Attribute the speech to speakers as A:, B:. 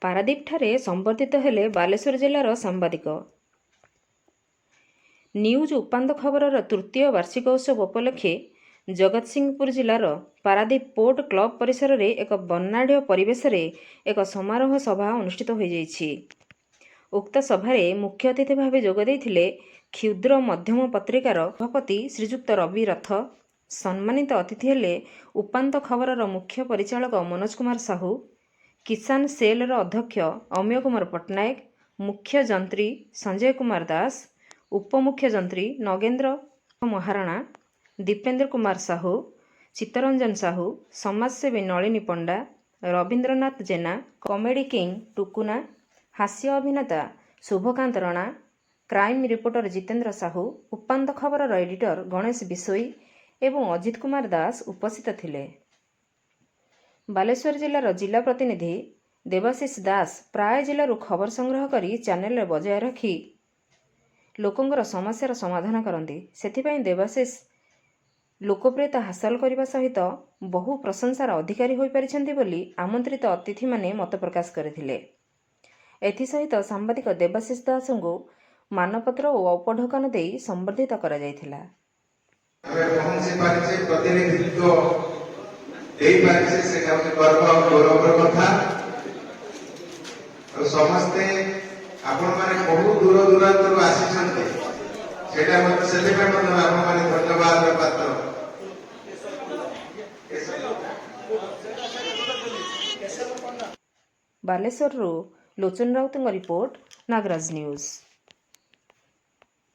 A: ପାରାଦୀପଠାରେ ସମ୍ବର୍ଦ୍ଧିତ ହେଲେ ବାଲେଶ୍ୱର ଜିଲ୍ଲାର ସାମ୍ବାଦିକ। ନ୍ୟୁଜ୍ ଉପାନ୍ତ ଖବରର ତୃତୀୟ ବାର୍ଷିକ ଉତ୍ସବ ଉପଲକ୍ଷେ ଜଗତସିଂହପୁର ଜିଲ୍ଲାର ପାରାଦୀପ ପୋର୍ଟ କ୍ଲବ ପରିସରରେ ଏକ ବର୍ଣ୍ଣାଢ୍ୟ ପରିବେଶରେ ଏକ ସମାରୋହ ସଭା ଅନୁଷ୍ଠିତ ହୋଇଯାଇଛି। ଉକ୍ତ ସଭାରେ ମୁଖ୍ୟ ଅତିଥି ଭାବେ ଯୋଗ ଦେଇଥିଲେ କ୍ଷୁଦ୍ର ମଧ୍ୟମ ପତ୍ରିକାର ସଭାପତି ଶ୍ରୀଯୁକ୍ତ ରବି ରଥ। ସମ୍ମାନିତ ଅତିଥି ହେଲେ ଉପାନ୍ତ ଖବରର ମୁଖ୍ୟ ପରିଚାଳକ ମନୋଜ କୁମାର ସାହୁ, କିଷାନ ସେଲର ଅଧ୍ୟକ୍ଷ ଅମୀୟ କୁମାର ପଟ୍ଟନାୟକ, ମୁଖ୍ୟ ଯନ୍ତ୍ରୀ ସଞ୍ଜୟ କୁମାର ଦାସ, ଉପମୁଖ୍ୟ ଯନ୍ତ୍ରୀ ନଗେନ୍ଦ୍ର ମହାରଣା, ଦୀପେନ୍ଦ୍ର କୁମାର ସାହୁ, ଚିତ୍ତରଞ୍ଜନ ସାହୁ, ସମାଜସେବୀ ନଳିନୀ ପଣ୍ଡା, ରବୀନ୍ଦ୍ରନାଥ ଜେନା, କମେଡି କିଙ୍ଗ ଟୁକୁନା, ହାସ୍ୟ ଅଭିନେତା ଶୁଭକାନ୍ତ ରଣା, କ୍ରାଇମ ରିପୋର୍ଟର ଜିତେନ୍ଦ୍ର ସାହୁ, ଉପାନ୍ତ ଖବରର ଏଡିଟର ଗଣେଶ ବିଶୋଇ ଏବଂ ଅଜିତ କୁମାର ଦାସ ଉପସ୍ଥିତ ଥିଲେ। ବାଲେଶ୍ୱର ଜିଲ୍ଲାର ଜିଲ୍ଲା ପ୍ରତିନିଧି ଦେବାଶିଷ ଦାସ ପ୍ରାୟ ଜିଲ୍ଲାରୁ ଖବର ସଂଗ୍ରହ କରି ଚ୍ୟାନେଲରେ ବଜାୟ ରଖି ଲୋକଙ୍କର ସମସ୍ୟାର ସମାଧାନ କରନ୍ତି। ସେଥିପାଇଁ ଦେବାଶିଷ ଲୋକପ୍ରିୟତା ହାସଲ କରିବା ସହିତ ବହୁ ପ୍ରଶଂସାର ଅଧିକାରୀ ହୋଇପାରିଛନ୍ତି ବୋଲି ଆମନ୍ତ୍ରିତ ଅତିଥିମାନେ ମତ ପ୍ରକାଶ କରିଥିଲେ। ଏଥିସହିତ ସାମ୍ବାଦିକ ଦେବାଶିଷ ଦାସଙ୍କୁ ମାନପତ୍ର ଓ ଉପଢୌକନ ଦେଇ ସମ୍ବର୍ଦ୍ଧିତ କରାଯାଇଥିଲା।
B: ସମସ୍ତେ ଆପଣ ମାନେ ବହୁ ଦୂର ଦୂରାନ୍ତରୁ ଆସିଛନ୍ତି, ସେଟା ମଧ୍ୟ ସେଥିପାଇଁ ମଧ୍ୟ ଆପଣ ମାନେ ଧନ୍ୟବାଦ ପାତ୍ର।
A: ବାଲେଶ୍ୱରରୁ ଲୋଚନ ରାଉତଙ୍କ ରିପୋର୍ଟ, ନାଗରାଜ ନ୍ୟୁଜ।